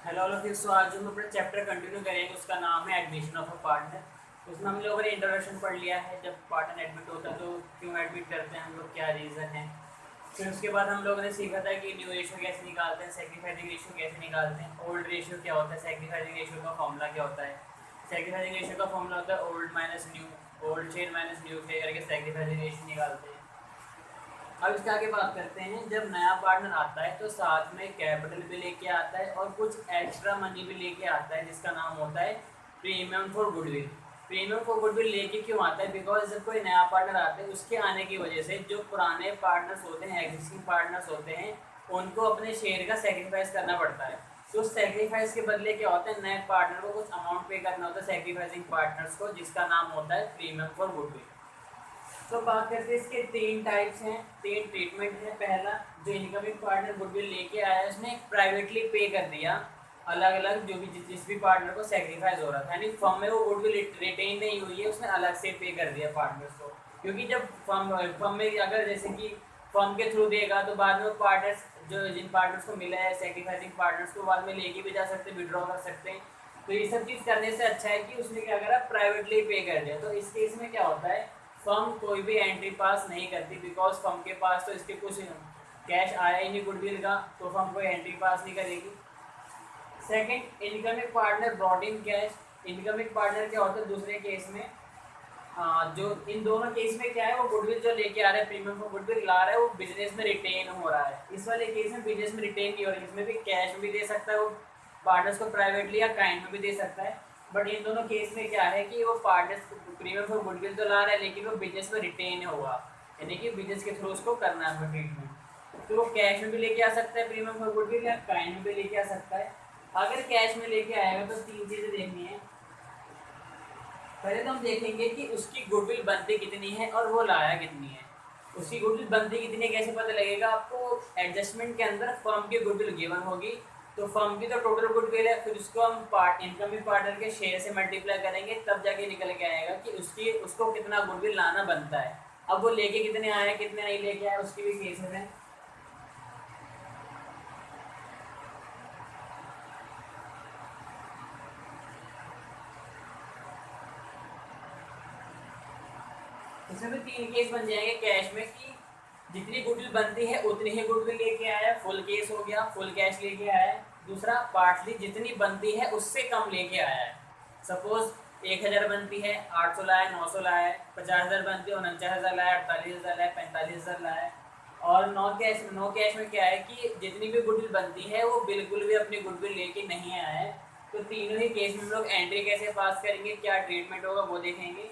Hello all of you. So आज हम अपना चैप्टर कंटिन्यू करेंगे, उसका नाम है एडमिशन ऑफ अ पार्टनर। उसमें हम लोगों ने इंट्रोडक्शन पढ़ लिया है, जब पार्टनर एडमिट होता है तो क्यों एडमिट करते हैं हम लोग, क्या रीज़न है। फिर उसके बाद हम लोगों ने सीखा था कि न्यू रेशियो कैसे निकालते हैं, सेक्रीफाइसिंग रेशियो कैसे निकालते हैं, ओल्ड रेशियो क्या होता है, सेक्रीफाइसिंग रेशियो का फॉर्मूला क्या होता है। सेक्रीफाइसिंग रेशियो का फॉर्मूला होता है old minus new, old chain minus new chain करके सेक्रीफाइसिंग रेशियो निकालते हैं। अब इसके आगे बात करते हैं, जब नया पार्टनर आता है तो साथ में कैपिटल भी लेके आता है और कुछ एक्स्ट्रा मनी भी लेके आता है, जिसका नाम होता है premium for goodwill. Premium for goodwill लेके क्यों आता है? बिकॉज जब कोई नया पार्टनर आता है, उसके आने की वजह से जो पुराने पार्टनर्स होते हैं, एग्जिस्टिंग पार्टनर्स होते हैं, उनको अपने शेयर का सेक्रीफाइस करना पड़ता है। तो उस सेक्रीफाइस के बदले क्या होता है, नए पार्टनर को कुछ अमाउंट पे करना होता है सेक्रीफाइसिंग पार्टनर्स को, जिसका नाम होता है प्रीमियम फॉर गुडविल। तो बात करते हैं, इसके तीन टाइप्स हैं, तीन ट्रीटमेंट है। पहला, जो इनकमिंग पार्टनर गुडविल लेके आया है, उसने प्राइवेटली पे कर दिया अलग अलग, जो भी जिस भी पार्टनर को सेक्रीफाइस हो रहा था, यानी फर्म में वो गुडविल रिटेन नहीं हुई है, उसने अलग से पे कर दिया पार्टनर्स को। क्योंकि जब फर्म में अगर जैसे कि फर्म के थ्रू देगा तो बाद में वो पार्टनर्स, जो जिन पार्टनर्स को मिला है सेक्रीफाइसिंग पार्टनर्स को, बाद में लेके भी जा सकते, विड्रॉ कर सकते हैं। तो ये सब चीज़ करने से अच्छा है कि उसने क्या करा, प्राइवेटली पे कर दिया। तो इस केस में क्या होता है, फर्म कोई भी एंट्री पास नहीं करती, बिकॉज फर्म के पास तो इसके कुछ कैश आया ही नहीं गुडविल का, तो फर्म कोई एंट्री पास नहीं करेगी। Second, incoming partner brought in cash. Incoming partner क्या होता है दूसरे केस में, जो इन दोनों केस में क्या है, वो गुडविल जो लेके आ रहा है, प्रीमियम फॉर गुडविल ला रहा है, वो बिजनेस में रिटेन हो रहा है। इस वाले केस में बिजनेस में रिटेन नहीं हो रहा है, इसमें भी कैश भी दे सकता है वो पार्टनर्स को प्राइवेटली, या काइंड में भी दे सकता है। बट इन दोनों केस में क्या है कि वो पार्टनर्स प्रीमियम फॉर गुडविल तो ला रहा है, लेकिन वो बिजनेस में रिटेन होगा, यानी कि बिजनेस के थ्रू उसको करना है ट्रीटमेंट। तो वो कैश में भी लेके आ सकता है प्रीमियम फॉर गुडविल, या काइंड में भी लेके आ सकता है। अगर कैश में लेके आएगा तो तीन चीज़ें देखनी है। पहले तो हम देखेंगे कि उसकी गुडविल बनती कितनी है और वो लाया कितनी है। उसकी गुडविल बनती कितनी है कैसे पता लगेगा आपको? एडजस्टमेंट के अंदर फर्म की गुडविल गिवन होगी, तो फर्म की तो टोटल गुडविल है, फिर उसको हम इनकमिंग पार्टनर के शेयर से मल्टीप्लाई करेंगे, तब जाके निकल के आएगा कि उसको कितना गुडविल लाना बनता है। अब वो लेके कितने आए कितने नहीं लेके आए, उसकी भी केसेस हैं। इसमें भी तीन केस बन जाएंगे कैश में, कि जितनी गुडविल बनती है उतनी ही गुडविल लेके आया, फुल केस हो गया, फुल कैश लेके आया है। दूसरा, पार्टली जितनी बनती है उससे कम लेके आया है। सपोज 1000 बनती है, 800 लाया, 900 लाया, 50,000 बनती है, 49,000 लाया, 48,000 लाया, 45,000 लाया। और नो कैश में क्या है कि जितनी भी गुडविल बनती है वो बिल्कुल भी अपनी गुडविल लेके नहीं आया है। तो तीनों ही केस में हम लोग एंट्री कैसे पास करेंगे, क्या ट्रीटमेंट होगा, वो देखेंगे।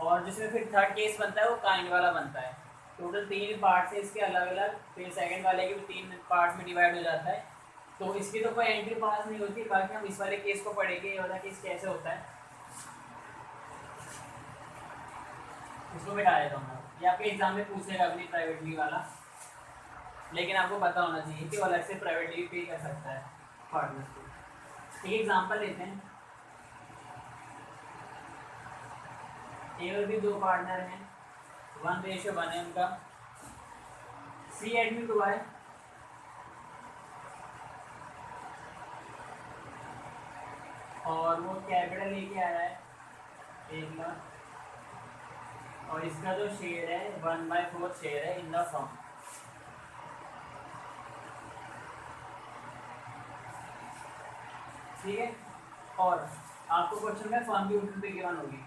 और जिसमें फिर थर्ड केस बनता है वो काइंड वाला बनता है। टोटल तीन पार्ट्स है इसके अलग अलग, फिर सेकंड वाले के भी तीन पार्ट्स में डिवाइड हो जाता है। तो इसकी तो कोई एंट्री पास नहीं होती, बाकी हम इस वाले केस को पढ़ेंगे, ये वाला केस कैसे होता है उसको बिठा देता हूँ मैं। ये आपके एग्जाम में पूछेगा अपनी प्राइवेटली वाला, लेकिन आपको पता होना चाहिए कि वो अलग से प्राइवेटली पे कर सकता है पार्टनर्स को। एक एग्जाम्पल लेते हैं, ए और बी दो पार्टनर हैं, 1:1 है उनका। सी एडमिट हुआ है, और वो कैपिटल लेके आया है 1 लाख, और इसका जो शेयर है 1/4 शेयर है इन द फर्म। ठीक है, और आपको क्वेश्चन में फर्म की गुडविल पे गिवन होगी,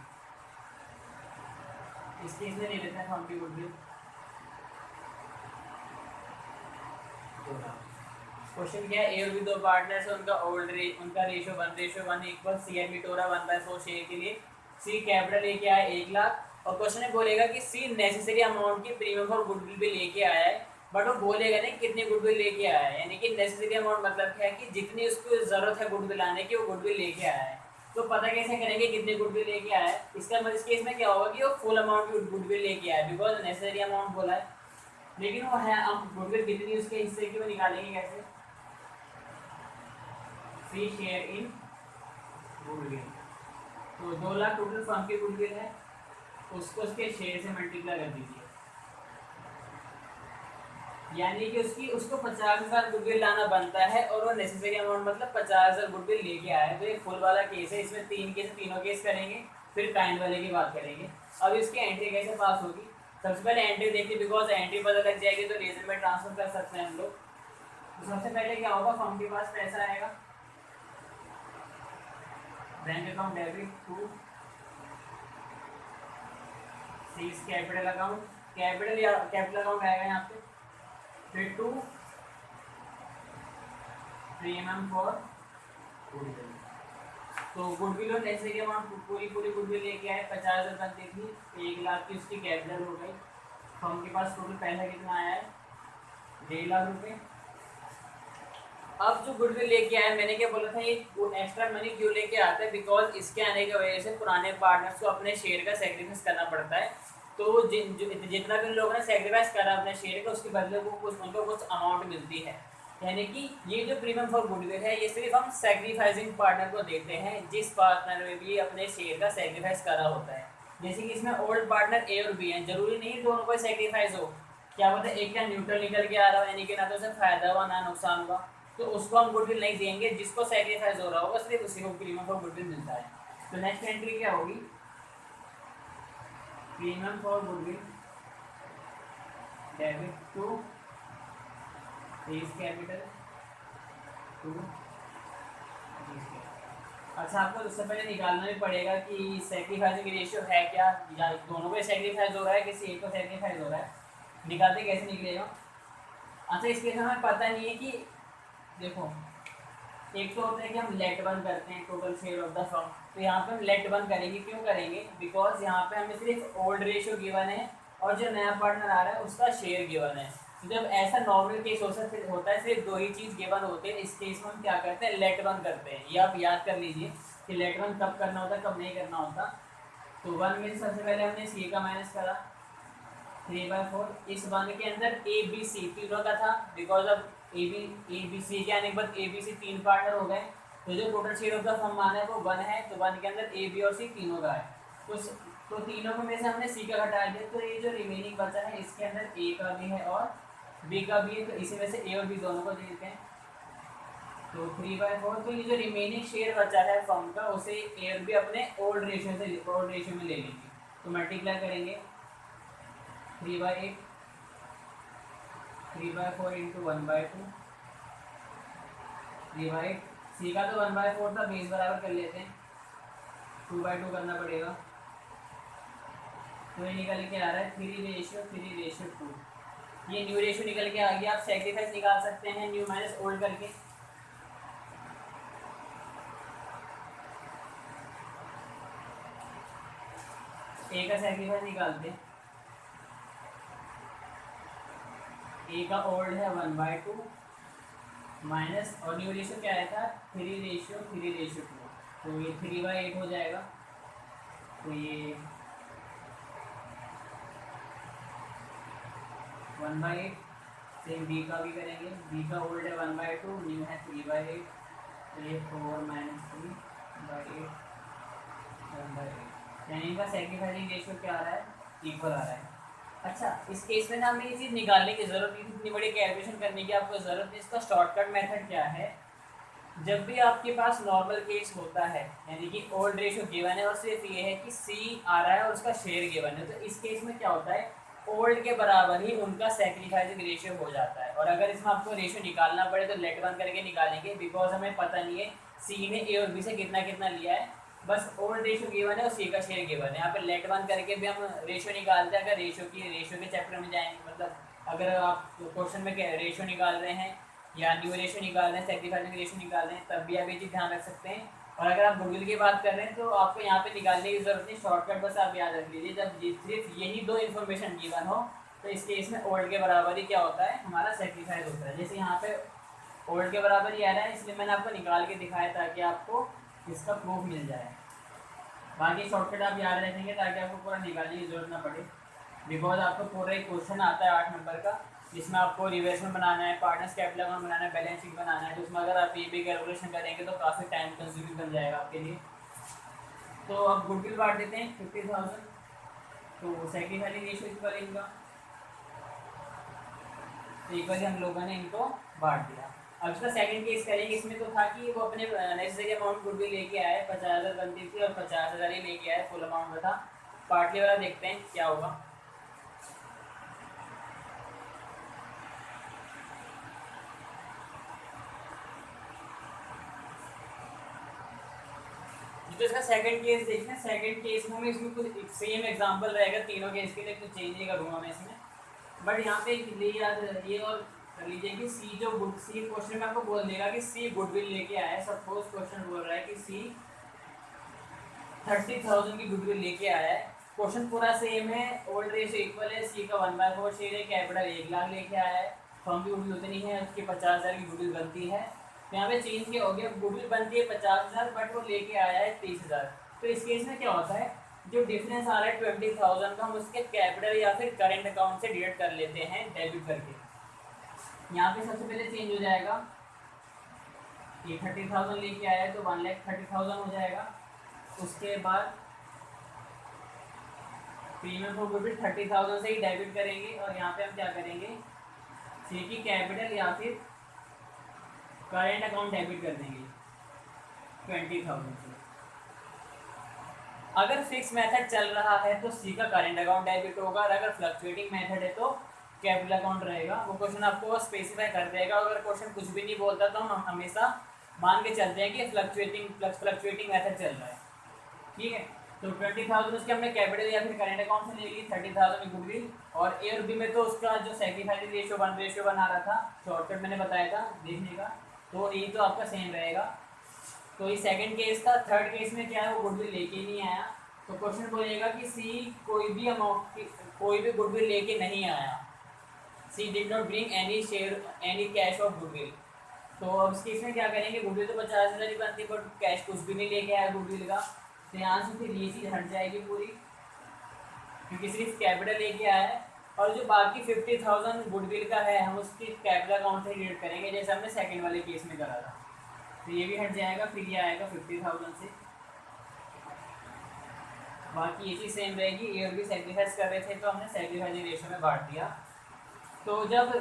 इस केस में ले लेते हैं फर्म की गुडविल। क्वेश्चन क्या है, ए और बी दो पार्टनर्स है, उनका रेशियो 1:1 इक्वल, सी एडमिट हो रहा है 1/4 शेयर के लिए। सी कैपिटल लेके आया 1 लाख, और क्वेश्चन में बोलेगा कि सी नेसेसरी अमाउंट की प्रीमियम और गुडविल भी लेके आया है, बट वो बोलेगा नहीं कितनी गुडविल लेके आया है। यानी कि नेसेसरी अमाउंट मतलब क्या है कि जितनी उसको जरूरत है गुडविल आने की, वो गुडविल लेके आया है। तो पता कैसे करेंगे कितनी गुडविल लेके आया है? इसका मतलब इस केस में क्या होगा कि वो फुल अमाउंट की गुडविल लेके आया है, बिकॉज नेसेसरी अमाउंट बोला है। लेकिन वो है, अब गुडविल कितनी उसके हिस्से की वो निकालेंगे कैसे? सी शेयर इन गुडविल, तो 2 लाख टोटल फर्म की गुडविल है, उसको उसके शेयर से मल्टीप्लाई कर दीजिए। यानी कि उसको 50,000 गुडविल लाना बनता है और वो नेसेसरी अमाउंट मतलब 50,000 गुडविल लेके आया है। तो ये फुल वाला केस है, इसमें तीनों केस करेंगे, फिर काइंड वाले की बात करेंगे। अब इसकी एंट्री कैसे पास होगी? सबसे पहले एंट्री देखिए, बिकॉज एंट्री पता लग जाएगी तो रीजन में ट्रांसफर कर सकते हैं हम लोग। तो सबसे पहले क्या होगा, फर्म के पास पैसा आएगा, bank account debit to C's capital account, capital account आएगा यहाँ पे, फिर टू प्रीमियम फॉर गुडविल। तो गुडविल और नेसेसरी अमाउंट पूरी गुडविल लेके आए, 50,000 बनती थी, 1,00,000 की उसकी कैपिटल हो गई। फर्म के पास टोटल पैसा कितना आया है, 1,50,000 रुपये। अब जो गुडविल लेके आया, मैंने क्या बोला था, ये एक्स्ट्रा मनी क्यों लेके आता है, बिकॉज इसके आने की वजह से पुराने पार्टनर्स को अपने शेयर का सेक्रीफाइस करना पड़ता है। तो जितना भी लोगों ने सेक्रीफाइस करा अपने शेयर का, उसके बदले को उनको कुछ अमाउंट मिलती है। यानी कि ये जो प्रीमियम फॉर गुडविल है, ये सिर्फ हम सेक्रीफाइसिंग पार्टनर को देते हैं जिस पार्टनर में भी अपने शेयर का सेक्रीफाइस करा होता है। जैसे कि इसमें ओल्ड पार्टनर ए और बी हैं, जरूरी नहीं दोनों को सेक्रीफाइस हो, क्या बोलते हैं, एक क्या न्यूट्रल निकल के आ रहा हो, यानी कि ना तो उसे फायदा हुआ ना नुकसान हुआ, तो उसको हम गुडविल नहीं देंगे। जिसको सेक्रीफाइस हो रहा होगा सिर्फ उसी को प्रीमियम फॉर गुडविल मिलता है। तो नेक्स्ट एंट्री क्या होगी, premium for goodwill debit to face capital to. अच्छा, आपको उससे पहले निकालना भी पड़ेगा कि सेक्रीफाइसिंग रेशियो है क्या, या दोनों को सेक्रीफाइस हो रहा है, किसी एक को सेक्रीफाइस हो रहा है, निकालते कैसे निकलेगा। अच्छा, इसके हमें पता नहीं है कि देखो, एक तो होता है कि हम लेट वन करते हैं total share of the firm, तो यहाँ पे हम लेट वन करेंगे, क्यों करेंगे, बिकॉज यहाँ पे हमें सिर्फ ओल्ड रेशियो गिवन है और जो नया पार्टनर आ रहा है उसका शेयर गिवन है। तो जब ऐसा नॉर्मल केस होता है, सिर्फ दो ही चीज़ गिवन होते हैं, इस केस में हम क्या करते हैं, लेट वन करते हैं। ये आप याद कर लीजिए कि लेट वन कब करना होता है, कब नहीं करना होता। तो वन में सबसे पहले हमने सी का माइनस करा 3/4, इस वन के अंदर ए बी सी तीनों का था, बिकॉज अब ए बी सी के आने के बाद ए बी सी तीन पार्टनर हो गए, तो जो total share of the firm मान है वो 1 है, तो 1 के अंदर ए बी और सी तीनों का है। तो तीनों में से हमने सी का घटा दिया, तो ये जो रिमेनिंग बचा है इसके अंदर ए का भी है और बी का भी है, तो इसी में से ए और बी दोनों को दे देते हैं। तो 3/4, तो ये जो रिमेनिंग शेयर बचा है फर्म का, उसे ए और बी अपने ओल्ड रेशियो में ले लेंगे। तो मल्टीप्लाई करेंगे 3/8 3/4 इंटू 1/2 3/8, सी का तो 1/4 था, बेस बराबर कर लेते हैं, 2/2 करना पड़ेगा। तो ये निकल के आ रहा है 3:2। ये न्यू रेशियो निकल के आ गया। आप सेक्रीफाइस निकाल सकते हैं न्यू माइनस ओल्ड करके। ए का सेक्रीफाइस निकालते हैं, ए का ओल्ड है 1/2 माइनस, और न्यू रेशियो क्या आया था 3:2, तो ये 3/8 हो जाएगा। तो ये 1/8, सेम बी का भी करेंगे, बी का ओल्ड है 1/2, न्यू है 3/8, तो ये 4 - 3/8 1/8, यानी इनका सेक्रीफाइसिंग रेशियो क्या आ रहा है, इक्वल आ रहा है। अच्छा, इस केस में ना हमें ये चीज़ निकालने की ज़रूरत नहीं, इतनी बड़ी कैलकुलेशन करने की आपको ज़रूरत नहीं। इसका शॉर्टकट मेथड क्या है, जब भी आपके पास नॉर्मल केस होता है, यानी कि ओल्ड रेशियो गिवन है और सिर्फ ये है कि सी आ रहा है और उसका शेयर गिवन है, तो इस केस में क्या होता है, ओल्ड के बराबर ही उनका सेक्रीफाइसिंग रेशियो हो जाता है। और अगर इसमें आपको रेशियो निकालना पड़े तो लेट वन करके निकालेंगे, बिकॉज हमें पता नहीं है सी ने ए और बी से कितना कितना लिया है, बस ओल्ड रेशियो गिवन है और सी का शेयर गिवन है। यहाँ पे लेट वन करके भी हम रेशियो निकालते हैं। अगर रेशियो के चैप्टर में जाएंगे, मतलब अगर आप क्वेश्चन में रेशियो निकाल रहे हैं या न्यू रेशियो निकाल रहे हैं, सेक्रीफाइसिंग रेशियो निकाल रहे हैं, तब भी आप ये चीज़ ध्यान रख सकते हैं। और अगर आप गुडविल की बात कर रहे हैं तो आपको यहाँ पे निकालने की जरूरत नहीं, शॉर्टकट बस आप याद रख लीजिए, जब सिर्फ यही दो इन्फॉर्मेशन गिवन हो तो इस केस में ओल्ड के बराबर ही क्या होता है, हमारा सेक्रीफाइस होता है। जैसे यहाँ पे ओल्ड के बराबर ही आ रहा है, इसलिए मैंने आपको निकाल के दिखाया ताकि आपको इसका प्रूफ मिल जाए। बाकी शॉर्टकट आप याद रखेंगे ताकि आपको पूरा निकालने की जरूरत ना पड़े, बिकॉज आपको पूरा एक क्वेश्चन आता है 8 नंबर का, जिसमें आपको रिवर्समेंट बनाना है, पार्टनर्स कैपिटल अकाउंट बनाना है, बैलेंस शीट बनाना है, तो उसमें अगर आप ये भी कैलकुलेशन करेंगे तो काफ़ी टाइम कंज्यूमिंग बन जाएगा आपके लिए। तो अब गुडविल बांट देते हैं 50,000, तो सेक्रीफाइसिंग रेशियो इक्वल इनका तो इक्वली हम लोगों ने इनको बांट दिया। अब इसका सेकंड केस करेंगे। इसमें तो था कि वो अपने नेसेसरी अमाउंट गुडविल लेके आए, 50,000 बनती थी और 50,000 ही लेके आए, फुल अमाउंट में था। पार्टली वाला देखते हैं क्या होगा। तो इसका सेकंड केस देखते हैं। सेकंड केस में इसमें कुछ सेम एग्जांपल रहेगा तीनों केस के लिए, कुछ चेंज नहीं करूँगा मैं इसमें। बट यहाँ पे ये और कर लीजिए कि सी जो गुड सी क्वेश्चन में आपको बोल देगा कि सी गुडविल लेके आया है। सपोज क्वेश्चन बोल रहा है कि सी 30,000 की गुडविल लेके आया है। क्वेश्चन पूरा सेम है, ओल्ड रेशियो इक्वल है, सी का 1/4 शेयर है, कैपिटल 1 लाख लेके आया है, फर्म की गुडविल उतनी है, उसकी 50,000 की गुडविल बनती है। तो यहाँ पे चेंज क्या हो गया, गुडविल बनती है 50,000 बट वो लेके आया है 30,000। तो इस केस में क्या होता है, जो डिफरेंस आ रहा है 20,000 का, हम उसके कैपिटल या फिर करेंट अकाउंट से डिडक्ट कर लेते हैं डेबिट करके। यहाँ पे सबसे पहले चेंज हो जाएगा, ये 30,000 लेके आया है तो 1,30,000 हो जाएगा। उसके बाद प्रीमियम फॉर गुडविल 30,000 से ही डेबिट करेंगे और यहाँ पे हम क्या करेंगे, सी की कैपिटल या फिर करेंट अकाउंट डेबिट कर देंगे 20,000 से। अगर फिक्स मेथड चल रहा है तो सी का करेंट अकाउंट डेबिट होगा, और अगर फ्लक्चुएटिंग मेथड है तो कैपिटल अकाउंट रहेगा। वो क्वेश्चन आपको स्पेसिफाई कर देगा। अगर क्वेश्चन कुछ भी नहीं बोलता तो हम हमेशा मान के चलते हैं कि फ्लक्चुएटिंग मेथड चल रहा है। ठीक है, तो 20,000 उसके हमने कैपिटल या फिर करेंट अकाउंट से ले ली, 30,000 गुडविल। और ए और बी में तो उसका जो सेक्रीफाइस रेशियो 1:1 आ रहा था, शॉर्टकट मैंने बताया था देखने का, तो ये तो आपका सेम रहेगा। तो ये सेकंड केस था। थर्ड केस में क्या है, वो गुडविल लेके नहीं आया, तो क्वेश्चन बोलेगा कि सी कोई भी गुडविल लेके नहीं आया, she did not bring any cash of goodwill. तो अब इस केस में क्या करेंगे, गुडविल तो 50,000 ही बनती है बट कैश कुछ भी नहीं लेके आया गुडविल का, तो यहाँ से फिर ये चीज़ हट जाएगी पूरी, क्योंकि सिर्फ कैपिटल लेके आया है। और जो बाकी 50,000 गुडविल का है, हम उसकी कैपिटल अकाउंट से डिडक्ट करेंगे जैसे हमने सेकंड वाले केस में करा था। तो ये भी हट जाएगा, फिर ये आएगा 50,000 से। बाकी ये चीज़ सेम रहेगी। ए और बी सेक्रीफाइस कर रहे थे तो हमने सेक्रीफाइस रेशियो में बांट दिया। तो जब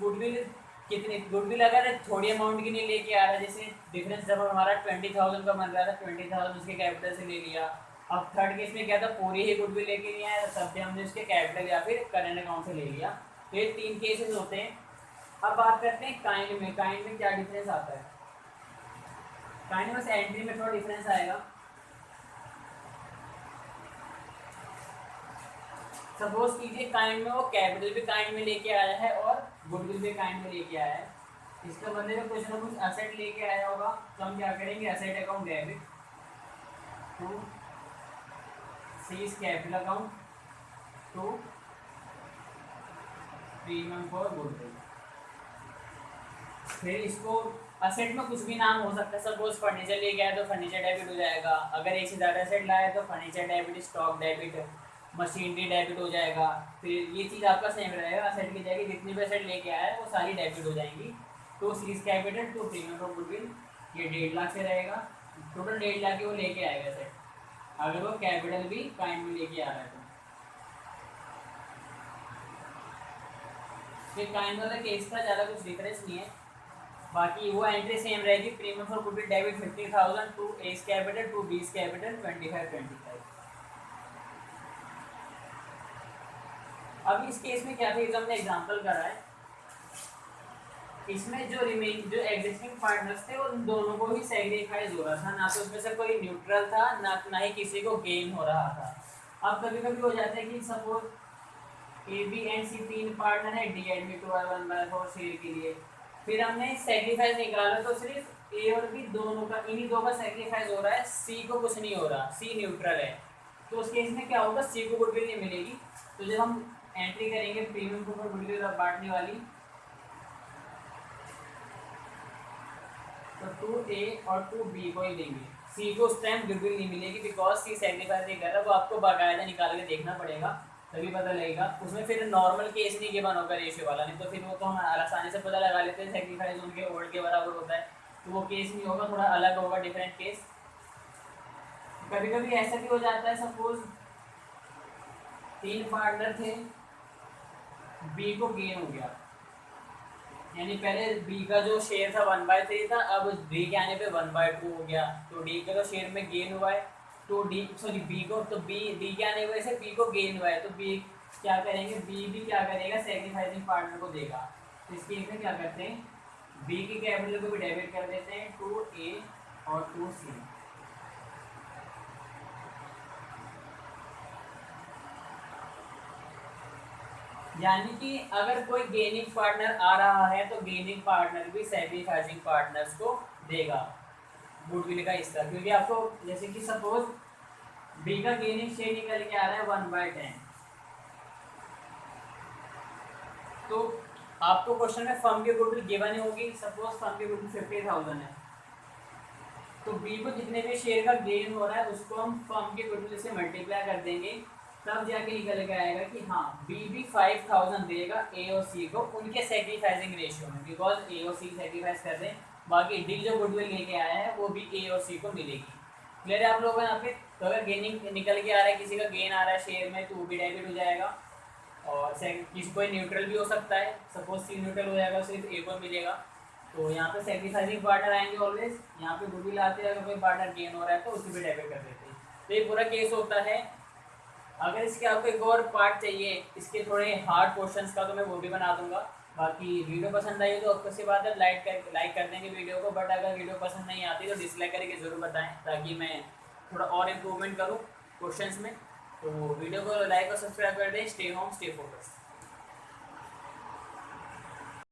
गुडविल अगर थोड़ी अमाउंट की नहीं लेके आ रहा, जैसे डिफरेंस जब हमारा 20,000 का बन रहा था, 20,000 उसके कैपिटल से ले लिया। अब थर्ड केस में क्या था, पूरी ही गुडविल लेके नहीं आया, सब हमने उसके कैपिटल या फिर करेंट अकाउंट से ले लिया। तो ये 3 केसेस होते हैं। अब बात करते हैं काइंड में। काइंड में क्या डिफरेंस आता है, काइंड में से एंट्री में थोड़ा डिफरेंस आएगा। सपोज कीजिए काइंड में वो कैपिटल भी काइंड में लेके आया है और गुडविल भी काइंड में लेके आया है। इसका बंदे में कुछ ना कुछ असेट लेके आया होगा, तो हम क्या करेंगे, asset account debit to C's capital account to premium for goodwill. फिर इसको असेट में कुछ भी नाम हो सकता है। सपोज फर्नीचर लेके आया तो फर्नीचर डेबिट हो जाएगा, अगर एक से ज़्यादा असेट लाया तो furniture debit, stock debit, machinery debit हो जाएगा। फिर ये चीज़ आपका सेम रहेगा, असेट की जगह जितनी भी असेट लेके आया है वो सारी डेबिट हो जाएंगी। तो C's capital to premium for goodwill, ये 1.5 लाख से रहेगा, टोटल 1.5 लाख की वो लेके आएगा असेट, अगर वो कैपिटल भी काइंड में लेके आ रहा है तो। फिर काइंड वाला केस का ज़्यादा कुछ डिफरेंस नहीं है, बाकी वो एंट्री सेम रहेगी। Premium for goodwill debit 50,000 to A's capital to B's capital 25. अब इस केस में क्या था, ये हमने एग्जांपल करा है, इसमें जो एग्जिस्टिंग पार्टनर्स थे उन दोनों को ही सैक्रिफाइस हो रहा था, ना तो उसमें से कोई न्यूट्रल था, ना ही किसी को गेन हो रहा था। अब कभी कभी हो जाता है कि suppose A B and C 3 partner है, डी एंड बी 1/4 शेयर के लिए, फिर हमने सैक्रिफाइस निकाला तो सिर्फ ए और बी दोनों का, इन्हीं दो का सैक्रिफाइस हो रहा है, सी को कुछ नहीं हो रहा, सी न्यूट्रल है। तो उस केस में क्या होगा, सी को गुडविल नहीं मिलेगी। तो जब हम एंट्री करेंगे प्रीमियम को गुडविल बांटने वाली, तो 2A और 2B को ही देंगे, सी को उस टाइम गुडविल नहीं मिलेगी, बिकॉज सी सैक्रिफाइस नहीं कर रहा। वो आपको बाकायदा निकाल के देखना पड़ेगा, तभी पता लगेगा। उसमें फिर नॉर्मल केस नहीं गिवन होगा रेशियो वाला, नहीं तो फिर वो तो हम आसानी से पता लगा लेते हैं सैक्रिफाइस उनके ओल्ड के बराबर होता है, तो वो केस नहीं होगा, थोड़ा अलग होगा, डिफरेंट केस। कभी कभी ऐसा भी हो जाता है, सपोज 3 पार्टनर थे, बी को गेन हो गया, यानी पहले बी का जो शेयर था 1/3 था, अब डी के आने पे 1/2 हो गया, तो डी का तो शेयर में गेन हुआ है, तो डी सॉरी बी को, तो बी डी के आने की वजह से बी को गेन हुआ है, तो बी क्या करेंगे, बी भी क्या करेगा, सेक्रीफाइसिंग पार्टनर को देगा। तो इस केस में क्या करते हैं, बी की कैपिटल को भी डेबिट कर देते हैं टू ए और टू सी। यानी कि अगर कोई गेनिंग पार्टनर आ रहा है तो गेनिंग पार्टनर भी सैक्रिफाइसिंग पार्टनर्स को देगा गुडविल का हिस्सा, क्योंकि आपको जैसे कि सपोज बी का गेनिंग शेयर निकल के आ रहा है 1/10, तो आपको क्वेश्चन में फर्म की गुडविल गिवन होगी, सपोज फर्म की गुडविल 50,000 है, तो बी को जितने भी शेयर का गेन हो रहा है उसको हम फर्म की गुडविल से मल्टीप्लाई कर देंगे, तब जाके निकल के आएगा कि हाँ बी भी 5,000 देगा ए और सी को उनके सेक्रीफाइसिंग रेशियो में, बिकॉज ए और सी सेक्रीफाइस कर रहे हैं, बाकी डी जो गुडविल लेके आया है वो भी ए और सी को मिलेगी। क्लियर है आप लोगों को यहाँ पे? तो अगर गेनिंग निकल के आ रहा है, किसी का गेन आ रहा है शेयर में, तो वो भी डेबिट हो जाएगा, और किसी कोई न्यूट्रल भी हो सकता है, सपोज सी न्यूट्रल हो जाएगा, सिर्फ ए को मिलेगा। तो यहाँ पे सेक्रीफाइसिंग पार्टनर आएंगे ऑलवेज, यहाँ पे गुडविल आते हैं, अगर कोई पार्टनर गेन हो रहा है तो उसे भी डेबिट कर देते हैं। तो ये पूरा केस होता है। अगर इसके आपको एक और पार्ट चाहिए इसके थोड़े हार्ड क्वेश्चंस का, तो मैं वो भी बना दूंगा। बाकी वीडियो पसंद आई तो आपको सी बात है लाइक कर देंगे वीडियो को, बट अगर वीडियो पसंद नहीं आती तो डिसलाइक करके ज़रूर बताएं, ताकि मैं थोड़ा और इम्प्रूवमेंट करूँ क्वेश्चंस में। तो वीडियो को लाइक और सब्सक्राइब कर दें। Stay home stay focus.